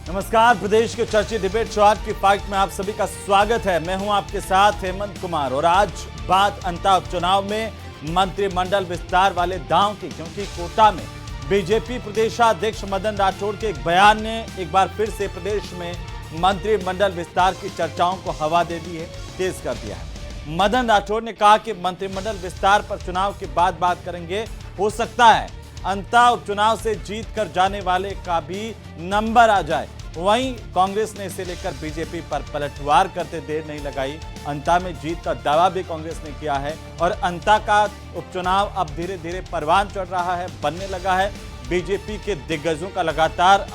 नमस्कार, प्रदेश के चर्चित डिबेट शो आज की फाइट में आप सभी का स्वागत है। मैं हूं आपके साथ हेमंत कुमार और आज बात अंता उपचुनाव में मंत्रिमंडल विस्तार वाले दांव की, क्योंकि कोटा में बीजेपी प्रदेशाध्यक्ष मदन राठौड़ के एक बयान ने एक बार फिर से प्रदेश में मंत्रिमंडल विस्तार की चर्चाओं को हवा दे दी है, तेज कर दिया है। मदन राठौड़ ने कहा कि मंत्रिमंडल विस्तार पर चुनाव के बाद बात करेंगे। हो सकता है अंता उपचुनाव से जीत कर जाने वाले का भी नंबर आ जाए। वहीं कांग्रेस ने इसे लेकर बीजेपी पर पलटवार करते देर नहीं लगाई। अंता में जीत का दावा भी कांग्रेस ने किया है और अंता का उपचुनाव अब धीरे धीरे परवान चढ़ रहा है, बनने लगा है। बीजेपी के दिग्गजों का लगातार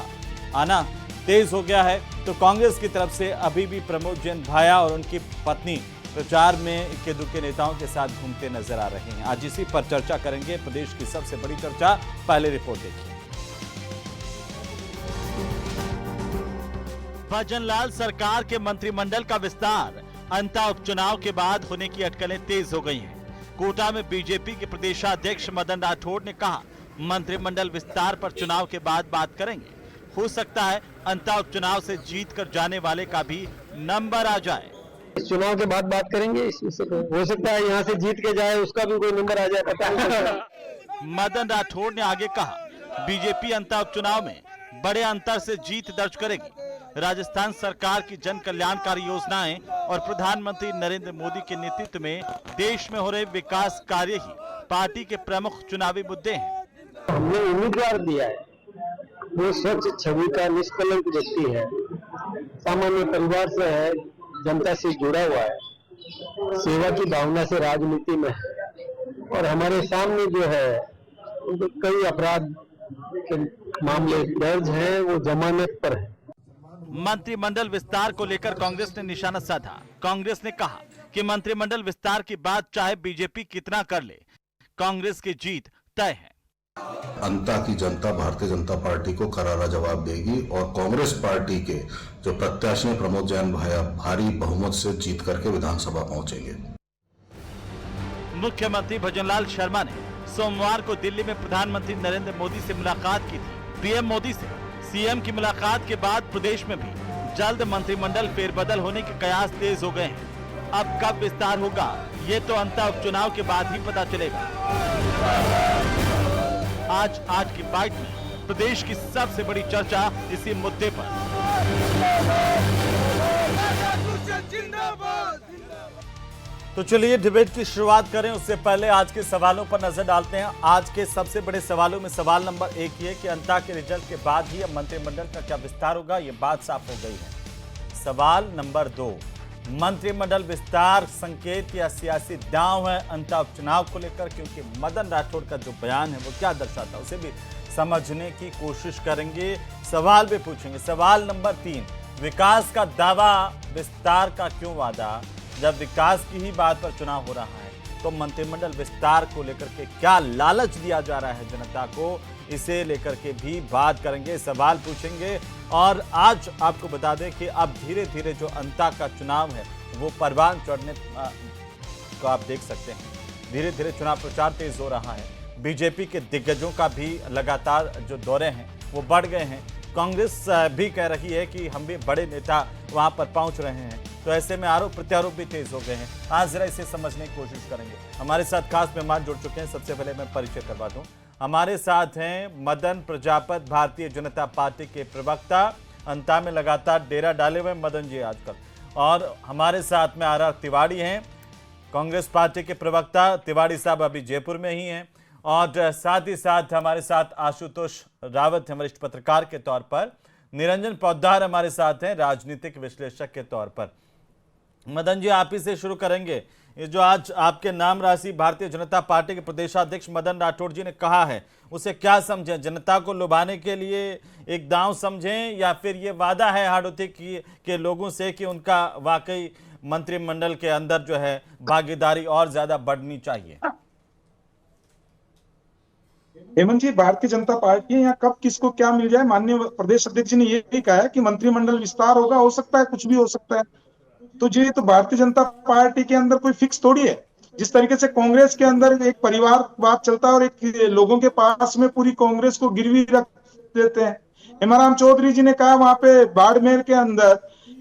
आना तेज हो गया है। तो कांग्रेस की तरफ से अभी भी प्रमोद जैन भाया और उनकी पत्नी प्रचार में इक्के दुक्के नेताओं के साथ घूमते नजर आ रहे हैं। आज इसी पर चर्चा करेंगे। प्रदेश की सबसे बड़ी चर्चा, पहले रिपोर्ट देखिए। भजनलाल सरकार के मंत्रिमंडल का विस्तार अंता उपचुनाव के बाद होने की अटकलें तेज हो गई हैं। कोटा में बीजेपी के प्रदेशाध्यक्ष मदन राठौड़ ने कहा, मंत्रिमंडल विस्तार पर चुनाव के बाद बात करेंगे। हो सकता है अंता उपचुनाव से जीत कर जाने वाले का भी नंबर आ जाए। इस चुनाव के बाद बात करेंगे। हो सकता है यहाँ से जीत के जाए, उसका भी कोई नंबर आ जाए, पता नहीं। मदन राठौड़ ने आगे कहा, बीजेपी अंता उपचुनाव में बड़े अंतर से जीत दर्ज करेगी। राजस्थान सरकार की जन कल्याणकारी योजनाएं और प्रधानमंत्री नरेंद्र मोदी के नेतृत्व में देश में हो रहे विकास कार्य ही पार्टी के प्रमुख चुनावी मुद्दे हैं। हमने उम्मीदवार दिया है, वो स्वच्छ छवि का निष्कलंक व्यक्ति है, सामान्य परिवार से है, जनता से जुड़ा हुआ है, सेवा की भावना से राजनीति में है और हमारे सामने जो है कई अपराध के मामले दर्ज हैं, वो जमानत पर है। मंत्रिमंडल विस्तार को लेकर कांग्रेस ने निशाना साधा। कांग्रेस ने कहा कि मंत्रिमंडल विस्तार की बात चाहे बीजेपी कितना कर ले, कांग्रेस की जीत तय है। अंता की जनता भारतीय जनता पार्टी को करारा जवाब देगी और कांग्रेस पार्टी के जो प्रत्याशी हैं प्रमोद जैन भाया भारी बहुमत से जीत करके विधानसभा पहुंचेंगे। मुख्यमंत्री भजनलाल शर्मा ने सोमवार को दिल्ली में प्रधानमंत्री नरेंद्र मोदी से मुलाकात की थी। पीएम मोदी से सीएम की मुलाकात के बाद प्रदेश में भी जल्द मंत्रिमंडल फेरबदल होने के कयास तेज हो गए हैं। अब कब विस्तार होगा, ये तो अंता उपचुनाव के बाद ही पता चलेगा। आज की बाइट में प्रदेश की सबसे बड़ी चर्चा इसी मुद्दे पर। तो चलिए डिबेट की शुरुआत करें। उससे पहले आज के सवालों पर नजर डालते हैं। आज के सबसे बड़े सवालों में सवाल नंबर 1 ये कि अंता के रिजल्ट के बाद ही अब मंत्रिमंडल का क्या विस्तार होगा, ये बात साफ हो गई है। सवाल नंबर 2, मंत्रिमंडल विस्तार संकेत या सियासी दांव है अंता उपचुनाव को लेकर, क्योंकि मदन राठौड़ का जो बयान है वो क्या दर्शाता है उसे भी समझने की कोशिश करेंगे, सवाल भी पूछेंगे। सवाल नंबर 3, विकास का दावा, विस्तार का क्यों वादा। जब विकास की ही बात पर चुनाव हो रहा है तो मंत्रिमंडल विस्तार को लेकर के क्या लालच दिया जा रहा है जनता को, इसे लेकर के भी बात करेंगे, सवाल पूछेंगे। और आज आपको बता दें कि अब धीरे धीरे जो अंता का चुनाव है वो परवान चढ़ने को आप देख सकते हैं। धीरे धीरे चुनाव प्रचार तेज हो रहा है। बीजेपी के दिग्गजों का भी लगातार जो दौरे हैं वो बढ़ गए हैं। कांग्रेस भी कह रही है कि हम भी बड़े नेता वहां पर पहुंच रहे हैं। तो ऐसे में आरोप प्रत्यारोप भी तेज हो गए हैं। आज जरा इसे समझने की कोशिश करेंगे। हमारे साथ खास मेहमान जुड़ चुके हैं। सबसे पहले मैं परिचय करवा दूं, हमारे साथ हैं मदन प्रजापत, भारतीय जनता पार्टी के प्रवक्ता, अंता में लगातार डेरा डाले हुए मदन जी आजकल। और हमारे साथ में आर तिवारी हैं, कांग्रेस पार्टी के प्रवक्ता। तिवारी साहब अभी जयपुर में ही हैं। और साथ ही साथ हमारे साथ आशुतोष रावत हैं, वरिष्ठ पत्रकार के तौर पर। निरंजन पौद्दार हमारे साथ हैं, राजनीतिक विश्लेषक के तौर पर। मदन जी, आप ही से शुरू करेंगे। ये जो आज आपके नाम राशि भारतीय जनता पार्टी के प्रदेशाध्यक्ष मदन राठौड़ जी ने कहा है, उसे क्या समझें? जनता को लुभाने के लिए एक दांव समझें या फिर ये वादा है हाड़ौती के लोगों से कि उनका वाकई मंत्रिमंडल के अंदर जो है भागीदारी और ज्यादा बढ़नी चाहिए? हेमंत जी, भारतीय जनता पार्टी यहाँ कब किसको क्या मिल जाए, माननीय प्रदेश अध्यक्ष जी ने यही कहा है कि मंत्रिमंडल विस्तार होगा, हो सकता है कुछ भी हो सकता है। तो ये तो भारतीय जनता पार्टी के अंदर कोई फिक्स थोड़ी है। जिस तरीके से कांग्रेस के अंदर एक परिवारवाद चलता है और एक लोगों के पास में पूरी कांग्रेस को गिरवी रख देते हैं, हेमाराम चौधरी जी ने कहा वहां पे बाड़मेर के अंदर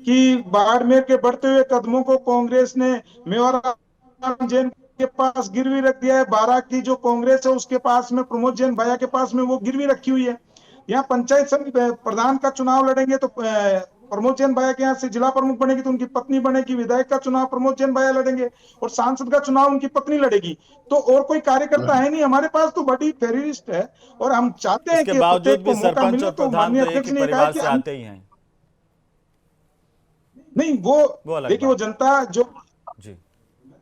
कि बाड़मेर के बढ़ते हुए कदमों को कांग्रेस ने मेवाराम जैन के पास गिरवी रख दिया है। 12 की जो कांग्रेस है उसके पास में, प्रमोद जैन भैया के पास में वो गिरवी रखी हुई है। यहाँ पंचायत समिति प्रधान का चुनाव लड़ेंगे तो प्रमोद जैन भैया के यहाँ से जिला प्रमुख बनेगी तो उनकी पत्नी बनेगी, विधायक का चुनाव प्रमोद जैन भैया लड़ेंगे और सांसद का चुनाव उनकी पत्नी लड़ेगी। तो और कोई कार्यकर्ता है नहीं हमारे पास, तो बड़ी फेरिस्ट है। और हम चाहते हैं इसके कि बावजूद प्रत्येक भी को मौका सरपंच मिले। और तो प्रधान माननीय तो एक अध्यक्ष ही ने कहा परिवार कि से आते ही हैं। नहीं वो अलग देखिए वो बात। जनता जो, जी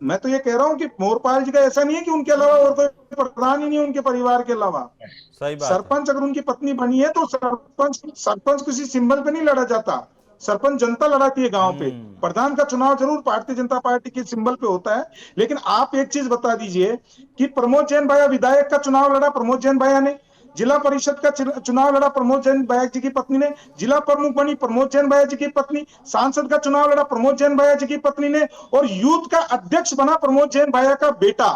मैं तो ये कह रहा हूँ कि मोरपाल जी का ऐसा नहीं है कि उनके अलावा और कोई प्रधान ही नहीं है उनके परिवार के अलावा। सही बात है। सरपंच अगर उनकी पत्नी बनी है तो सरपंच किसी सिंबल पे नहीं लड़ा जाता, सरपंच जनता लड़ाती है गांव पे। प्रधान का चुनाव जरूर भारतीय जनता पार्टी के सिंबल पे होता है। लेकिन आप एक चीज बता दीजिए कि प्रमोद जैन भैया विधायक का चुनाव लड़ा प्रमोद जैन भैया ने, जिला परिषद का चुनाव लड़ा प्रमोद जैन भैया जी की पत्नी ने, जिला प्रमुख बनी प्रमोद जैन भैया जी की पत्नी, सांसद का चुनाव लड़ा प्रमोद जैन भैया जी की पत्नी ने, और यूथ का अध्यक्ष बना प्रमोद जैन भैया का बेटा।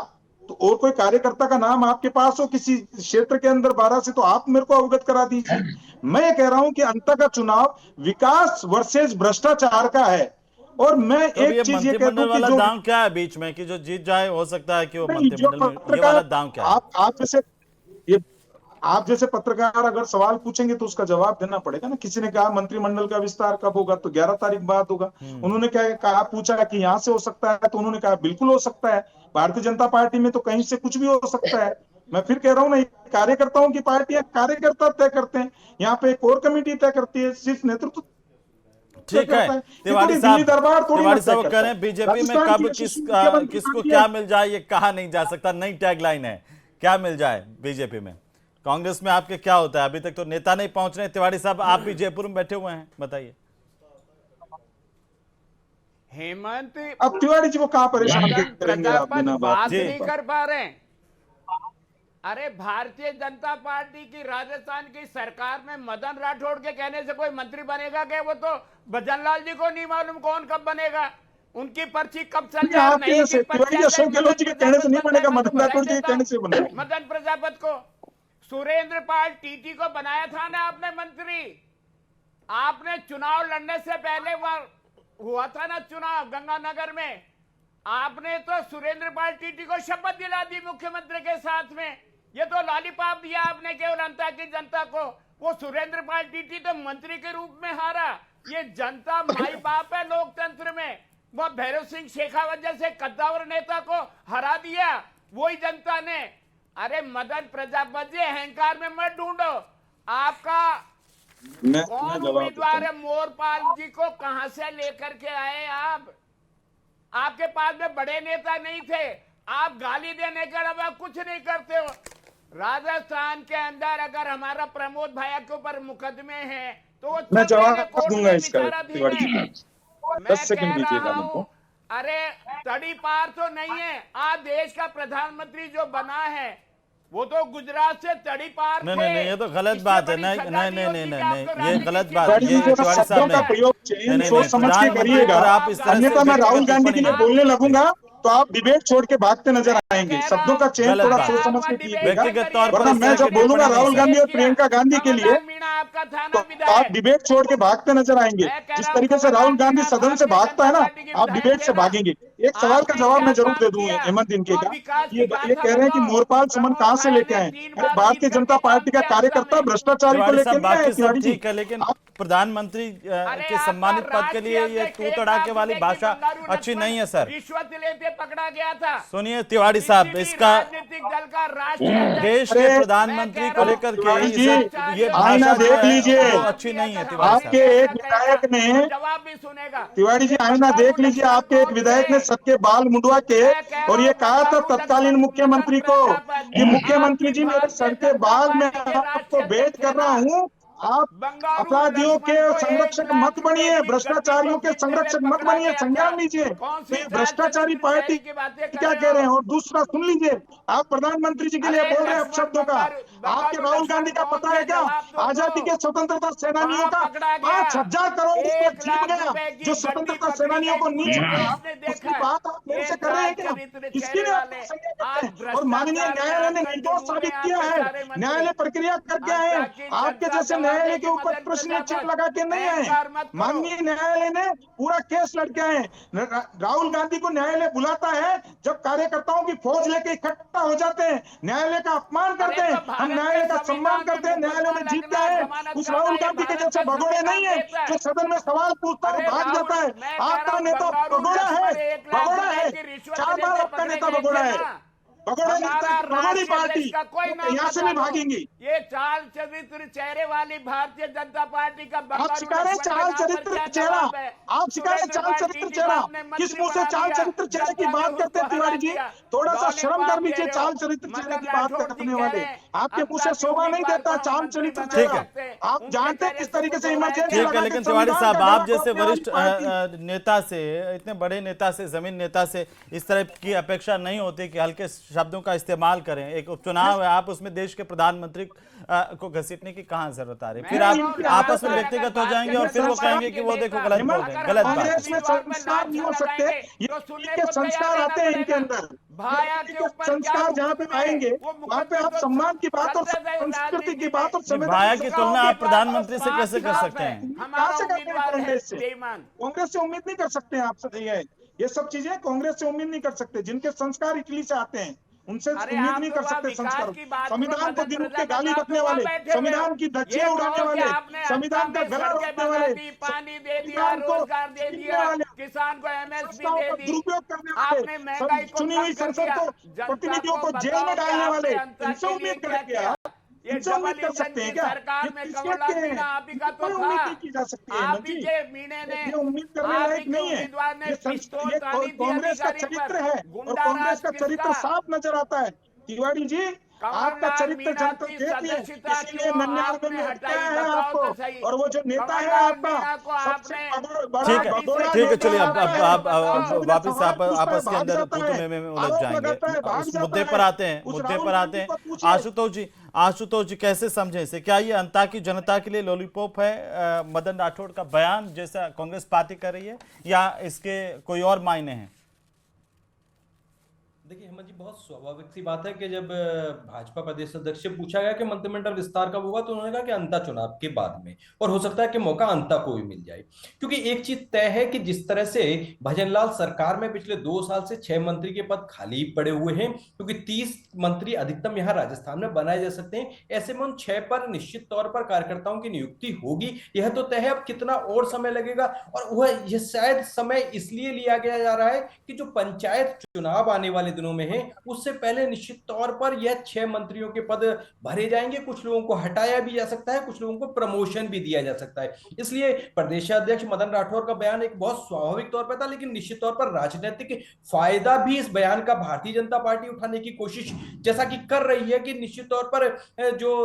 तो और कोई कार्यकर्ता का नाम आपके पास हो किसी क्षेत्र के अंदर 12 से, तो आप मेरे को अवगत करा दीजिए। मैं ये कह रहा हूं कि अंत का चुनाव विकास वर्सेस भ्रष्टाचार का है। और मैं तो एक ये चीज ये कह दूं मंत्रिमंडल कि वाला जो दांव क्या है बीच में कि जो जीत जाए हो सकता है कि वो नहीं, जो मंत्रिमंडल में, ये पत्रकार वाला दांव क्या है? ये आप जैसे पत्रकार अगर सवाल पूछेंगे तो उसका जवाब देना पड़ेगा ना। किसी ने कहा मंत्रिमंडल का विस्तार कब होगा, तो 11 तारीख बाद होगा। उन्होंने क्या कहा, पूछा कि यहाँ से हो सकता है, तो उन्होंने कहा बिल्कुल हो सकता है। भारतीय जनता पार्टी में तो कहीं से कुछ भी हो सकता है। मैं फिर कह रहा हूँ ना, कार्यकर्ताओं की पार्टी है, कार्यकर्ता तय करते हैं। यहाँ पे कोर कमेटी तय करती है, सिर्फ नेतृत्व ठीक है। तिवारी दिल्ली दरबार साहब, थोड़ी तिवारी तय साहब वो करता कह रहे है। हैं बीजेपी में राजस्थान कब की यशस्वी मुख्यमंत्री किसको पार्टी क्या है। मिल जाए ये कहा नहीं जा सकता, नई टैगलाइन है। क्या मिल जाए बीजेपी में? कांग्रेस में आपके क्या होता है? अभी तक तो नेता नहीं पहुंच रहे। तिवारी साहब आप भी जयपुर में बैठे हुए हैं, बताइए। हेमंत अब तिवारी जी को कहाँ परेशान करेंगे आप प्रजापति बिना बात जी। नहीं कर पा रहे हैं। अरे भारतीय जनता पार्टी की राजस्थान की सरकार में मदन राठौड़ के कहने से कोई मंत्री बनेगा क्या? वो तो भजनलाल जी को नहीं मालूम कौन कब बनेगा, उनकी पर्ची कब चल जाए। आपके जैसे तिवारी अशोक गहलोत जी के कहने से नहीं बनेगा, मदन राठौड़ जी के कहने से बनेगा। मदन प्रजापति को, सुरेंद्र पाल टीटी को बनाया था ना आपने मंत्री। आपने चुनाव लड़ने से पहले वह हुआ था ना चुनाव गंगानगर में, आपने तो सुरेंद्र पाल टीटी को शपथ दिला दी मुख्यमंत्री के साथ में। ये तो लॉलीपॉप दिया आपने केवल जनता की जनता को। वो सुरेंद्र पाल टीटी तो मंत्री के रूप में हारा। ये जनता माई बाप है लोकतंत्र में। वह भैरव सिंह शेखावत जैसे कद्दावर नेता को हरा दिया वही जनता ने। अरे मदन प्रजापति अहंकार में मत ढूंढो। आपका कौन उम्मीदवार है? मोरपाल जी को कहां से लेकर के आए आप? आपके पास में बड़े नेता नहीं थे। आप गाली देने के अलावा कुछ नहीं करते हो। राजस्थान के अंदर अगर हमारा प्रमोद भैया के ऊपर मुकदमे हैं तो वो मैं जवाब दूंगा इसका। मैं 10 सेकंड कह दीजिएगा रहा मुझको। हूं, अरे तड़ी पार तो नहीं है। आज देश का प्रधानमंत्री जो बना है वो तो गुजरात से तड़ी पार थे। नहीं, ये तो गलत बात है। नहीं, ये गलत बात है। तिवारी ये जी जरा तिवारी साहब शब्दों का नहीं, प्रयोग सोच समझ के प्रधानमंत्री करिएगा, पर आप इस तरह से अन्यथा मैं राहुल व्यक्तिगत गांधी के लिए टिप्पणी बोलने लगूंगा तो आप डिबेट छोड़ के भागते नजर आएंगे। शब्दों का चयन गलत थोड़ा बात। सोच समझ के कीजिएगा। व्यक्तिगत तौर पर वरना इस मैं तरह जब की बोलूंगा टिप्पणी राहुल नहीं गांधी और प्रियंका गांधी के लिए आपका था तो ना आप विधायक। डिबेट छोड़ के भागते नजर आएंगे। जिस तरीके से राहुल गांधी सदन से भागता है ना, आप डिबेट से भागेंगे। एक सवाल का जवाब मैं जरूर दे दूं हेमंत इनके का। ये कह रहे हैं कि मोरपाल सुमन कहां से लेके आए? अरे भारतीय जनता पार्टी का कार्यकर्ता भ्रष्टाचारी को तिवारी लेके साहब नहीं आए। बाकी सब तिवारी जी ठीक है, लेकिन प्रधानमंत्री के सम्मानित पद के लिए ये तू तड़ाके वाली भाषा अच्छी नहीं है सर। रिश्वत लेते पकड़ा गया था। सुनिए तिवारी साहब, इसका राजनीतिक दल का राष्ट्रीय देश के प्रधानमंत्री को लेकर के ये आईना भाषा देख जो है, लीजिए। वो अच्छी नहीं है तिवारी आपके साहब। एक विधायक ने, जवाब भी सुनेगा। तिवारी जी आईना देख लीजिए, आपके एक विधायक ने सबके बाल मुंडवा के और ये कहा था तत्कालीन मुख्यमंत्री को कि मुख्यमंत्री जी मेरे सर के बाल में आपको भेंट कर रहा हूँ, आप अपराधियों के संरक्षक मत बनिए, भ्रष्टाचारियों के संरक्षक मत बनिए, संज्ञान लीजिए। तो ये भ्रष्टाचारी पार्टी क्या कह रहे हैं? और दूसरा सुन लीजिए, आप प्रधानमंत्री जी के लिए बोल रहे हैं अपशब्दों का। आपके राहुल गांधी का पता है क्या? आजादी के स्वतंत्रता सेनानियों का 5,000 करोड़ रुपया छीन गया। जो स्वतंत्रता सेनानियों को नीचे उसकी बात आप मेरे से कर रहे हैं क्या? किसकी ने आपको संज्ञा करते हैं? और माननीय न्यायालय ने निर्दोष साबित किया है। न्यायालय प्रक्रिया करके आए हैं। आपके जैसे न्यायालय के ऊपर प्रश्न चिन्ह लगा के नहीं आए। माननीय न्यायालय ने पूरा केस लड़के आए। राहुल गांधी को न्यायालय बुलाता है जब कार्यकर्ताओं की फौज लेके इकट्ठा हो जाते हैं, न्यायालय का अपमान करते हैं। हम न्यायालय का सम्मान करते हैं, न्यायालय में जीत गए हैं। उस राहुल गांधी के जैसे भगोड़े नहीं है जो सदन में सवाल पूछता है भाग जाता है। आपका नेता भगोड़ा है, भगोड़ा है, 4 बार आपका नेता भगोड़ा है। भगोड़ी पार्टी यहाँ से भी भागेंगी। ये चाल चरित्र चेहरे वाली भारतीय जनता पार्टी का आप सिखाए चाल चरित्र चेहरा, आप सिखाए चाल चरित्र चेहरा। किस मुंह से चाल चरित्र चेहरे की बात करते हैं तिवारी जी? थोड़ा सा शर्म कर लीजिए चाल चरित्र चेहरे की बात करने वाले। आपके मुंह से शोभा नहीं देता चाल चरित्र चेहरा। आप जानते हैं किस तरीके से इमरजेंसी ठीक है, लेकिन तिवारी साहब आप जैसे वरिष्ठ नेता से, इतने बड़े नेता से, जमीन नेता से इस तरह की अपेक्षा नहीं होती कि हल्के शब्दों का इस्तेमाल करें। एक उपचुनाव है, आप उसमें देश के प्रधानमंत्री को घसीटने की कहाँ जरूरत आ रही है? फिर आप आपस में व्यक्तिगत हो जाएंगे और फिर वो कहेंगे कि वो देखो गलत बोल रहे हैं। गलत बात है। संस्कार नहीं हो सकते, ये संस्कार आते हैं इनके अंदर। संस्कार जहाँ पे आएंगे वहाँ पे आप सम्मान की बात और संस्कृति की बात और भाया की तुलना आप प्रधानमंत्री से कैसे कर सकते हैं? कहाँ से करते हैं? कांग्रेस से उम्मीद नहीं कर सकते हैं आपसे। ये सब चीजें कांग्रेस से उम्मीद नहीं कर सकते। जिनके संस्कार इटली से आते हैं उनसे उम्मीद नहीं कर सकते संस्कार। संविधान को दिन के गाली बकने वाले, संविधान की धज्जियां उड़ाने वाले, संविधान का गला रोकने वाले, पानी दे दिया, रोजगार दे दिया, किसान को एमएसपी दे दी, दुरुपयोग करने वाले, चुनी हुई संसद को, प्रतिनिधियों को जेल में डालने वाले, इनसे उम्मीद करेंगे आप? ये डबल इंजन की सरकार में कमलनाथ मीणा आप ही का तो था। आप ही के मीणे ने, उम्मीद करने लायक नहीं है। ये कांग्रेस का चरित्र है और कांग्रेस का चरित्र साफ नजर आता है। तिवारी जी आपका चरित्र जनता देखती है, इसलिए 99 में हटाया है आपको। और वो जो नेता है आपका सबसे बड़ा, ठीक है, चलिए अब वापिस आप आपस के अंदर तूतू में उलझ जाएंगे। उस मुद्दे पर आते हैं। आशुतोष जी कैसे समझे इसे? क्या ये अंता की जनता के लिए लॉलीपॉप है मदन राठौड़ का बयान जैसा कांग्रेस पार्टी कर रही है, या इसके कोई और मायने हैं? देखिए हेमंत जी, बहुत स्वाभाविक सी बात है कि जब भाजपा प्रदेश अध्यक्ष से पूछा गया कि मंत्रिमंडल विस्तार कब होगा तो उन्होंने कहा कि अंता चुनाव के बाद में, और हो सकता है कि मौका अंता को भी मिल जाए। क्योंकि एक चीज तय है कि जिस तरह से भजनलाल सरकार में पिछले 2 साल से 6 मंत्री के पद खाली पड़े हुए हैं, क्योंकि 30 मंत्री अधिकतम यहाँ राजस्थान में बनाए जा सकते हैं, ऐसे में उन 6 पर निश्चित तौर पर कार्यकर्ताओं की नियुक्ति होगी, यह तो तय है। अब कितना और समय लगेगा, और वह यह शायद समय इसलिए लिया गया जा रहा है कि जो पंचायत चुनाव आने वाले दिनों में है उससे पहले निश्चित तौर पर यह 6 मंत्रियों के पद भरे जाएंगे। कुछ लोगों को हटाया भी जा सकता है, कुछ लोगों को प्रमोशन भी दिया जा सकता है। इसलिए प्रदेशाध्यक्ष मदन राठौर का बयान एक बहुत स्वाभाविक तौर पर था, लेकिन निश्चित तौर पर राजनीतिक फायदा भी इस बयान का भारतीय जनता पार्टी उठाने की कोशिश जैसा कि कर रही है कि निश्चित तौर पर जो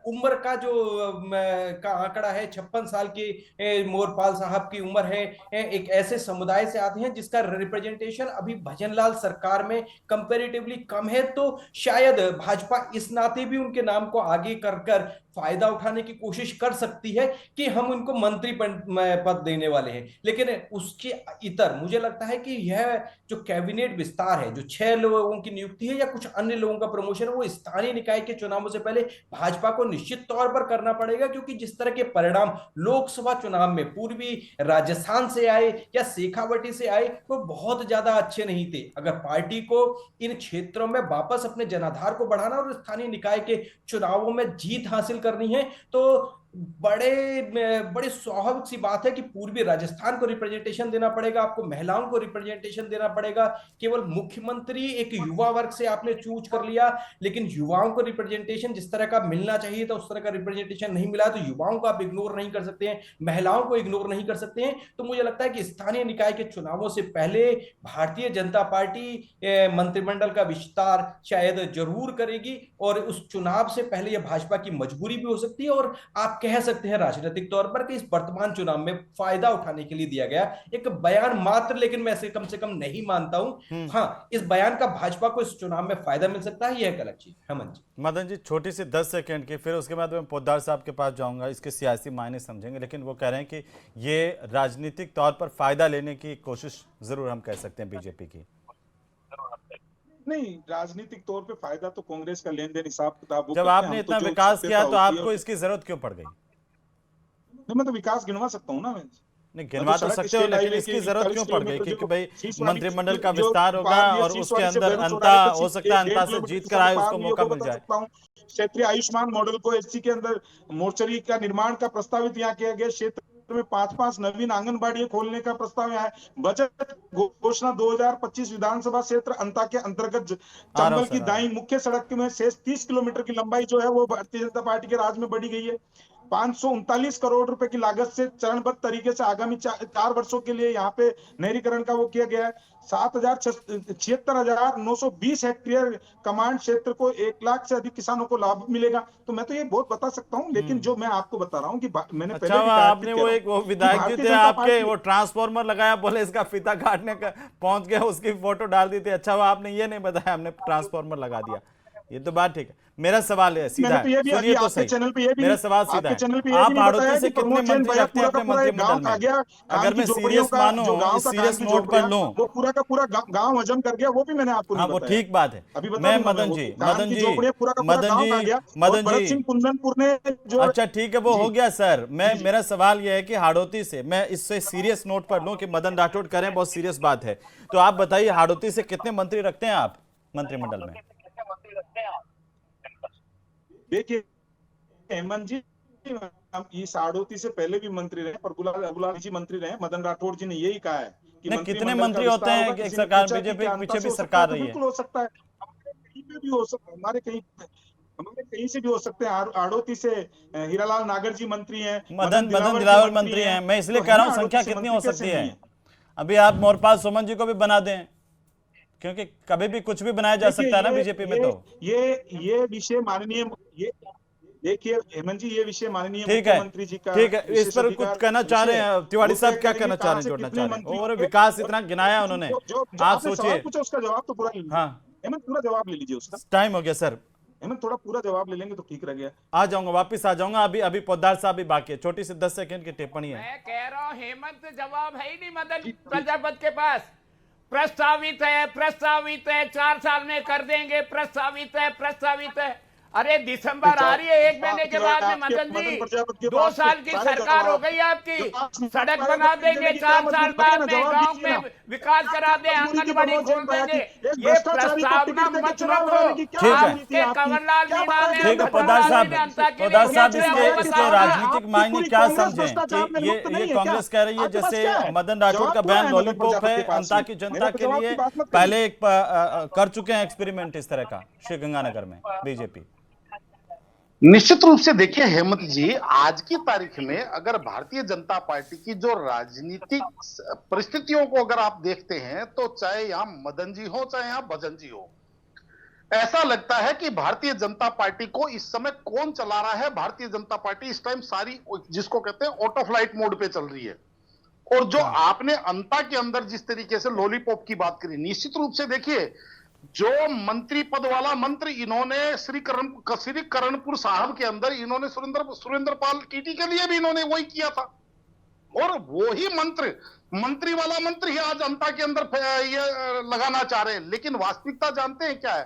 उम्र का आंकड़ा है, 56 साल के मोरपाल साहब की उम्र है, एक ऐसे समुदाय से आते हैं जिसका रिप्रेजेंटेशन अभी भजनलाल सरकार में कंपैरेटिवली कम है, तो शायद भाजपा इस नाते भी उनके नाम को आगे कर फायदा उठाने की कोशिश कर सकती है कि हम उनको मंत्री पद देने वाले हैं। लेकिन उसके इतर मुझे लगता है कि यह जो कैबिनेट विस्तार है, जो 6 लोगों की नियुक्ति है या कुछ अन्य लोगों का प्रमोशन है, वो स्थानीय निकाय के चुनावों से पहले भाजपा को निश्चित तौर पर करना पड़ेगा, क्योंकि जिस तरह के परिणाम लोकसभा चुनाव में पूर्वी राजस्थान से आए या शेखावटी से आए वो बहुत ज्यादा अच्छे नहीं थे। अगर पार्टी को इन क्षेत्रों में वापस अपने जनाधार को बढ़ाना और स्थानीय निकाय के चुनावों में जीत हासिल करनी है तो बड़े स्वाभाविक सी बात है कि पूर्वी राजस्थान को रिप्रेजेंटेशन देना पड़ेगा, आपको महिलाओं को रिप्रेजेंटेशन देना पड़ेगा। केवल मुख्यमंत्री एक युवा वर्ग से आपने चूज कर लिया, लेकिन युवाओं को रिप्रेजेंटेशन जिस तरह का मिलना चाहिए था उस तरह का रिप्रेजेंटेशन नहीं मिला, तो युवाओं को आप इग्नोर नहीं कर सकते हैं, महिलाओं को इग्नोर नहीं कर सकते हैं। तो मुझे लगता है कि स्थानीय निकाय के चुनावों से पहले भारतीय जनता पार्टी मंत्रिमंडल का विस्तार शायद जरूर करेगी, और उस चुनाव से पहले यह भाजपा की मजबूरी भी हो सकती है, और आप कह सकते हैं राजनीतिक तौर पर कि इस वर्तमान चुनाव में फायदा उठाने के लिए दिया गया एक बयान मात्र, लेकिन मैं इसे कम से कम नहीं मानता हूं। हाँ, इस बयान का भाजपा को इस चुनाव में फायदा मिल सकता है, यह एक अलग चीज। हेमंत जी, मदन जी, छोटी सी 10 सेकंड की, फिर उसके बाद मैं पोद्दार साहब के पास जाऊंगा, इसके सियासी मायने समझेंगे, लेकिन वो कह रहे हैं कि ये राजनीतिक तौर पर फायदा लेने की कोशिश जरूर हम कह सकते हैं बीजेपी की। नहीं, राजनीतिक तौर पे फायदा तो कांग्रेस का लेन देन हिसाब किताब, जब आपने इतना विकास किया तो आपको इसकी जरूरत क्यों पड़ गई? नहीं, मैं तो विकास गिनवा सकता हूँ ना। मैं नहीं, गिनवा तो सकते हो, लेकिन इसकी जरूरत क्यों पड़ गई? क्योंकि भाई मंत्रिमंडल का विस्तार होगा और उसके अंदर अंता हो सकता है, अंता से जीत कर आए उसको मौका मिल जाए। क्षेत्रीय आयुष्मान मॉडल को एचसी के अंदर मोर्चरी का निर्माण का प्रस्तावित यहाँ किया गया। क्षेत्र में 5-5 नवीन आंगनबाड़ी खोलने का प्रस्ताव यहाँ है। बजट घोषणा 2025 विधानसभा क्षेत्र अंता के अंतर्गत चंबल की दाई मुख्य सड़क में शेष 30 किलोमीटर की लंबाई जो है वो भारतीय जनता पार्टी के राज में बढ़ी गई है। 539 करोड़ रुपए की लागत से चरणबद्ध तरीके से आगामी 4 वर्षों के लिए यहाँ पे नहरीकरण का वो किया गया है। 76,920 हेक्टेयर कमांड क्षेत्र को 1 लाख से अधिक किसानों को लाभ मिलेगा। तो मैं तो ये बहुत बता सकता हूँ, लेकिन जो मैं आपको बता रहा हूँ कि मैंने अच्छा, आपने वो एक वो विधायक जी थे आपके, वो ट्रांसफॉर्मर लगाया, बोले इसका फीता काटने का पहुंच गया, उसकी फोटो डाल दी थी। अच्छा, वो आपने ये नहीं बताया हमने ट्रांसफॉर्मर लगा दिया। ये तो बात ठीक है। मेरा सवाल है सीधा, सुनिए तो सही, मेरा सवाल सीधा है, आप हाड़ौती से कितने मंत्री रखते हैं अपने मंत्रिमंडल में? अगर मैं सीरियस मानूं, सीरियस नोट पर लूं, वो पूरा का पूरा गांव हजम कर गया, वो भी मैंने आपको हाँ, वो ठीक बात है। मैं मदन जी कुंदनपुर ने जो, अच्छा ठीक है, वो हो गया सर। मेरा सवाल यह है कि हाड़ौती से, मैं इससे सीरियस नोट पर लूं कि मदन राठौड़ करें, बहुत सीरियस बात है, तो आप बताइए हाड़ौती से कितने मंत्री रखते हैं आप मंत्रिमंडल में? देखिए हेमंत जी, हम इस हाड़ौती से पहले भी मंत्री रहे, पर गुलाब जी मंत्री रहे। मदन राठौड़ जी ने यही कहा है कि कितने मंत्री होते हैं कि सरकार बीजेपी पीछे भी सरकार रही है? बिल्कुल हो सकता है, कहीं पे भी हो सकता है, हमारे कहीं से भी हो सकते हैं। हाड़ौती से हीरालाल नागर जी मंत्री हैं, मदन दिलावर मंत्री हैं। मैं इसलिए कह रहा हूँ संख्या कितनी हो सकती है? अभी आप मोरपाल सुमन जी को भी बना दें, क्योंकि कभी भी कुछ भी बनाया जा सकता है ना बीजेपी में। तो ये विषय माननीय, ये देखिए हेमंत जी, ये विषय माननीय मुख्यमंत्री जी का, ठीक है, इस पर कुछ कहना चाह रहे हैं तिवारी साहब? क्या कहना चाह रहे हैं, जोड़ना चाह रहे हैं? और विकास इतना गिनाया उन्होंने, आप सोचिए। उसका जवाब तो पूरा, हाँ हेमंत पूरा जवाब ले लीजिए उसका। टाइम हो गया सर, हेमंत थोड़ा पूरा जवाब ले लेंगे तो ठीक रह गया। आ जाऊंगा, वापिस आ जाऊंगा। अभी पोद्दार साहब भी बाकी है, छोटी सी 10 सेकंड की टिप्पणी है। मैं कह रहा हूँ हेमंत, जवाब है ही नहीं मदन प्रजापति के पास। प्रस्तावित है 4 साल में कर देंगे, प्रस्तावित है। अरे दिसंबर आ रही है, 1 महीने के बाद में मदन जी 2 साल की सरकार हो गई आपकी, सड़क बना देंगे 4 साल बाद में, गांव में विकास करा दे, आंगनबाड़ी खोल देंगे। ये प्रस्तावना मत रखो, आपके कमललाल मीणा ने, ठीक है पोद्दार साहब, इसके राजनीतिक मायने क्या समझें? ये कांग्रेस कह रही है जैसे मदन राठौड़ का बयान लॉलीपॉप है अंता की जनता के लिए, पहले एक कर चुके हैं एक्सपेरिमेंट इस तरह का श्रीगंगानगर में बीजेपी। निश्चित रूप से देखिए हेमंत जी, आज की तारीख में अगर भारतीय जनता पार्टी की जो राजनीतिक परिस्थितियों को अगर आप देखते हैं, तो चाहे यहां मदन जी हो चाहे यहां भजन जी हो, ऐसा लगता है कि भारतीय जनता पार्टी को इस समय कौन चला रहा है। भारतीय जनता पार्टी इस टाइम सारी, जिसको कहते हैं ऑटो फ्लाइट मोड पे चल रही है। और जो आपने अंता के अंदर जिस तरीके से लॉलीपॉप की बात करी, निश्चित रूप से देखिए, जो मंत्री पद वाला मंत्र इन्होंने श्री करणपुर साहब के अंदर इन्होंने सुरेंद्र पाल टीटी के लिए भी इन्होंने वही किया था, और वो ही मंत्री वाला मंत्र ही आज अंता के अंदर ये लगाना चाह रहे हैं। लेकिन वास्तविकता जानते हैं क्या है?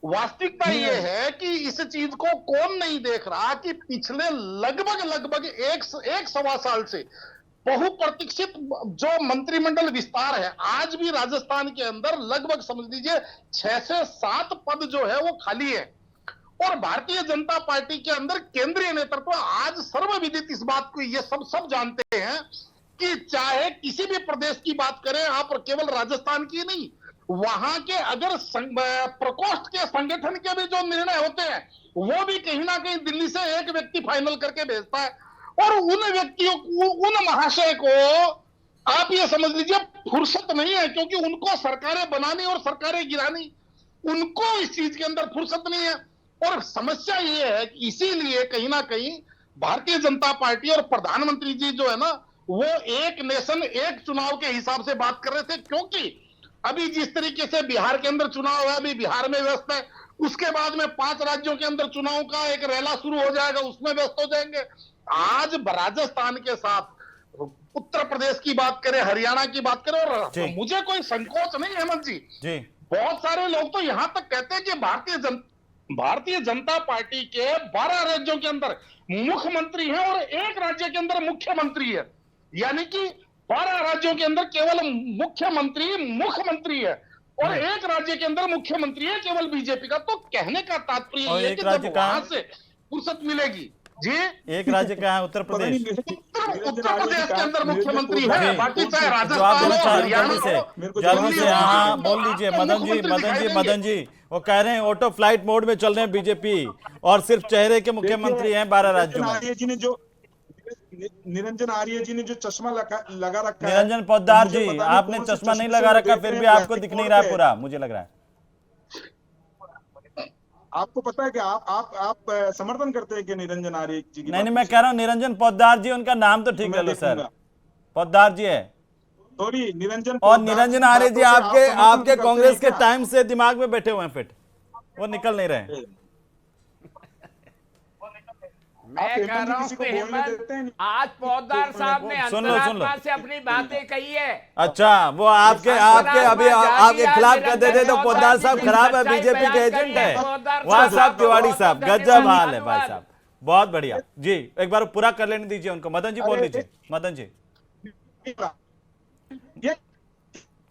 वास्तविकता ये है कि इस चीज को कौन नहीं देख रहा कि पिछले लगभग एक 1.25 साल से बहुप्रतीक्षित जो मंत्रिमंडल विस्तार है, आज भी राजस्थान के अंदर लगभग समझ लीजिए 6 से 7 पद जो है वो खाली है। और भारतीय जनता पार्टी के अंदर केंद्रीय नेतृत्व आज सर्वविदित इस बात को ये सब जानते हैं कि चाहे किसी भी प्रदेश की बात करें आप, और केवल राजस्थान की नहीं, वहां के अगर प्रकोष्ठ के संगठन के भी जो निर्णय होते हैं वो भी कहीं ना कहीं दिल्ली से एक व्यक्ति फाइनल करके भेजता है। और उन व्यक्तियों को, उन महाशय को आप ये समझ लीजिए फुर्सत नहीं है, क्योंकि उनको सरकारें बनानी और सरकारें गिरानी, उनको इस चीज के अंदर फुर्सत नहीं है। और समस्या ये है कि इसीलिए कहीं ना कहीं भारतीय जनता पार्टी और प्रधानमंत्री जी जो है ना, वो एक नेशन एक चुनाव के हिसाब से बात कर रहे थे। क्योंकि अभी जिस तरीके से बिहार के अंदर चुनाव है, अभी बिहार में व्यस्त है, उसके बाद में 5 राज्यों के अंदर चुनाव का एक रेला शुरू हो जाएगा, उसमें व्यस्त हो जाएंगे। आज राजस्थान के साथ उत्तर प्रदेश की बात करें, हरियाणा की बात करें, और मुझे कोई संकोच नहीं हेमंत जी, बहुत सारे लोग तो यहां तक कहते हैं कि भारतीय जनता भारतीय जनता पार्टी के 12 राज्यों के अंदर मुख्यमंत्री है और एक राज्य के अंदर मुख्यमंत्री है, यानी कि 12 राज्यों के अंदर केवल मुख्यमंत्री है और एक राज्य के अंदर मुख्यमंत्री है केवल बीजेपी का। तो कहने का तात्पर्य ये है कि जब वहां से फुर्सत मिलेगी जी। एक राज्य कहाँ है? उत्तर प्रदेश। उत्तर प्रदेश के अंदर मुख्यमंत्री है, बाकी चाहे राजस्थान हरियाणा जल्दी से हाँ बोल लीजिए। मदन जी वो कह रहे हैं ऑटो फ्लाइट मोड में चल रहे हैं बीजेपी और सिर्फ चेहरे के मुख्यमंत्री हैं 12 राज्यों में। निरंजन आर्य जी ने जो चश्मा लगा रखा है, निरंजन पोद्दार जी आपने चश्मा नहीं लगा रखा फिर भी आपको दिख नहीं रहा है पूरा, मुझे लग रहा है। आपको पता है कि आप समर्थन करते हैं कि निरंजन आर्य जी की? नहीं मैं कह रहा हूँ निरंजन पोद्दार जी, उनका नाम तो ठीक ले लो सर, पोद्दार जी है। सॉरी निरंजन। और निरंजन आर्य जी आपके कांग्रेस के टाइम से दिमाग में बैठे हुए हैं फिट, वो निकल नहीं रहे। मैं कह रहा हूँ हेमंत, आज पोद्दार साहब ने अंतरात्मा से अपनी बातें कही है। अच्छा वो आपके अभी आपके खिलाफ कहते थे तो पोद्दार साहब खराब है, बीजेपी के एजेंट है। वाह साहब तिवारी साहब गजब हाल है भाई साहब, बहुत बढ़िया जी। एक बार पूरा कर लेने दीजिए उनको। मदन जी बोल लीजिए।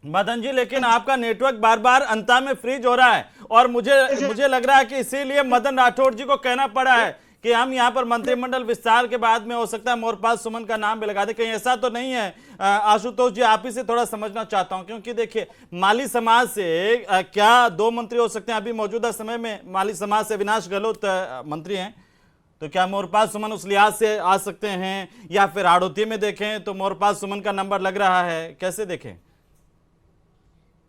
मदन जी लेकिन आपका नेटवर्क बार बार अंता में फ्रीज हो रहा है और मुझे लग रहा है कि इसीलिए मदन राठौड़ जी को कहना पड़ा है कि हम यहाँ पर मंत्रिमंडल विस्तार के बाद में हो सकता है मोरपाल सुमन का नाम भी लगा दे। कहीं ऐसा तो नहीं है? आशुतोष जी आप ही से थोड़ा समझना चाहता हूं, क्योंकि देखिए माली समाज से क्या 2 मंत्री हो सकते हैं? अभी मौजूदा समय में माली समाज से अविनाश गहलोत मंत्री हैं, तो क्या मोरपाल सुमन उस लिहाज से आ सकते हैं? या फिर आड़ोती में देखें तो मोरपाल सुमन का नंबर लग रहा है, कैसे देखें?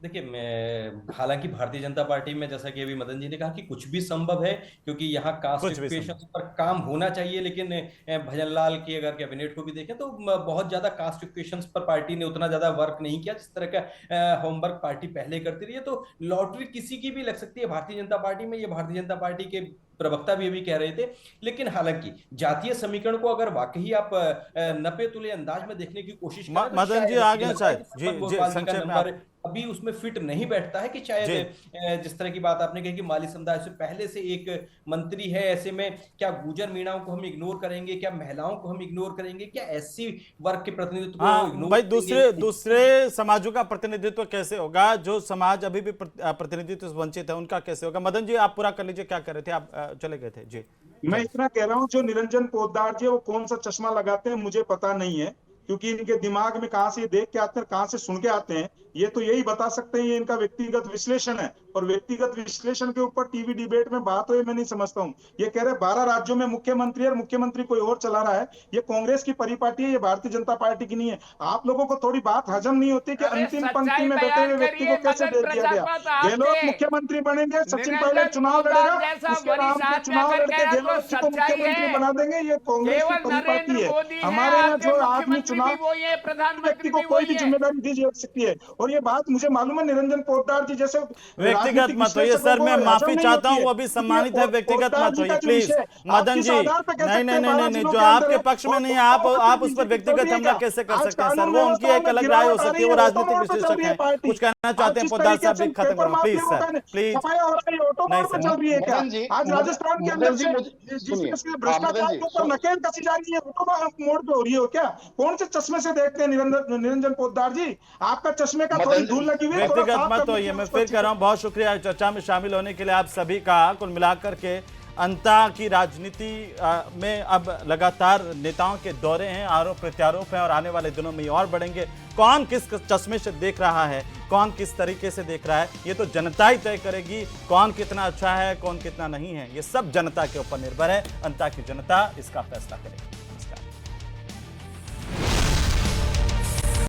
देखिए मैं हालांकि भारतीय जनता पार्टी में जैसा कि अभी मदन जी ने कहा कि कुछ भी संभव है, क्योंकि यहाँ कास्ट इक्वेशन पर काम होना चाहिए। लेकिन भजन लाल की अगर कैबिनेट को भी देखें तो बहुत ज्यादा कास्ट इक्वेशन पर पार्टी ने उतना ज्यादा वर्क नहीं किया जिस तरह का होमवर्क पार्टी पहले करती रही है। तो लॉटरी किसी की भी लग सकती है भारतीय जनता पार्टी में, ये भारतीय जनता पार्टी के प्रवक्ता भी अभी कह रहे थे। लेकिन हालांकि जातीय समीकरण को अगर वाकई आप नपे तुले अंदाज में देखने की कोशिश करें, मदन जी आ गए शायद जी संक्षेप में अभी उसमें फिट नहीं बैठता है कि शायद जिस तरह की बात आपने कही कि माली समुदाय से पहले से एक मंत्री है, ऐसे में क्या गुर्जर मीणाओं को हम इग्नोर करेंगे, क्या महिलाओं को हम इग्नोर करेंगे, क्या एससी वर्ग के प्रतिनिधित्व को इग्नोर भाई दूसरे समाजों का प्रतिनिधित्व कैसे होगा? जो समाज अभी भी प्रतिनिधित्व से वंचित है उनका कैसे होगा? मदन जी आप पूरा कर लीजिए, क्या कर रहे थे आप? चले गए थे जी। मैं इतना कह रहा हूँ जो निरंजन पोद्दार जी वो कौन सा चश्मा लगाते हैं मुझे पता नहीं है, क्योंकि इनके दिमाग में कहां से देख के आते हैं कहां से सुन के आते हैं ये तो यही बता सकते हैं। ये इनका व्यक्तिगत विश्लेषण है और व्यक्तिगत विश्लेषण के ऊपर टीवी डिबेट में बात हो मैं नहीं समझता हूँ। ये कह रहे 12 राज्यों में मुख्यमंत्री और मुख्यमंत्री कोई और चला रहा है, ये कांग्रेस की परिपाटी है, ये भारतीय जनता पार्टी की नहीं है। आप लोगों को थोड़ी बात हजम नहीं होती कि अंतिम पंक्ति में बैठे हुए व्यक्ति को कैसे दे दिया गया। गहलोत मुख्यमंत्री बनेंगे, सचिन पायलट चुनाव लड़ेगा, उसके नाम पे चुनाव लड़के गहलोत जी को मुख्यमंत्री बना देंगे। ये कांग्रेस की परिपाटी है। हमारे यहाँ जो आदमी चुनाव व्यक्ति को कोई भी जिम्मेदारी दी जा सकती है। और ये बात मुझे मालूम है निरंजन पोद्दार जी जैसे व्यक्तिगत मत होइए सर, मैं माफी चाहता हूँ, वो भी सम्मानित है, व्यक्तिगत मत होइए प्लीज। मदन जी नहीं जो आपके पक्ष में नहीं है आप उस पर व्यक्तिगत हमला कैसे कर सकते हैं सर? वो उनकी एक अलग राय हो सकती है, वो राजनीतिक विश्लेषक है, कुछ कहना चाहते हैं पोद्दार साहब भी खत्म करो प्लीज सर प्लीज। नहीं सर आज राजस्थान के अंदर भ्रष्टाचार के ऊपर नकेल कसी जा रही है, मोड़ पे हो रही है क्या? कौन से चश्मे से देखते हैं निरंजन पोद्दार जी? आपका चश्मे का थोड़ी धूल लगी हुई है। व्यक्तिगत मत होइए, मैं फिर कह रहा हूँ बहुत शुक्रिया चर्चा में शामिल होने के लिए आप सभी का। कुल मिलाकर के अंता की राजनीति में अब लगातार नेताओं के दौरे हैं, आरोप प्रत्यारोप हैं और आने वाले दिनों में और बढ़ेंगे। कौन किस चश्मे से देख रहा है, कौन किस तरीके से देख रहा है, ये तो जनता ही तय करेगी। कौन कितना अच्छा है, कौन कितना नहीं है, ये सब जनता के ऊपर निर्भर है। अंता की जनता इसका फैसला करेगी।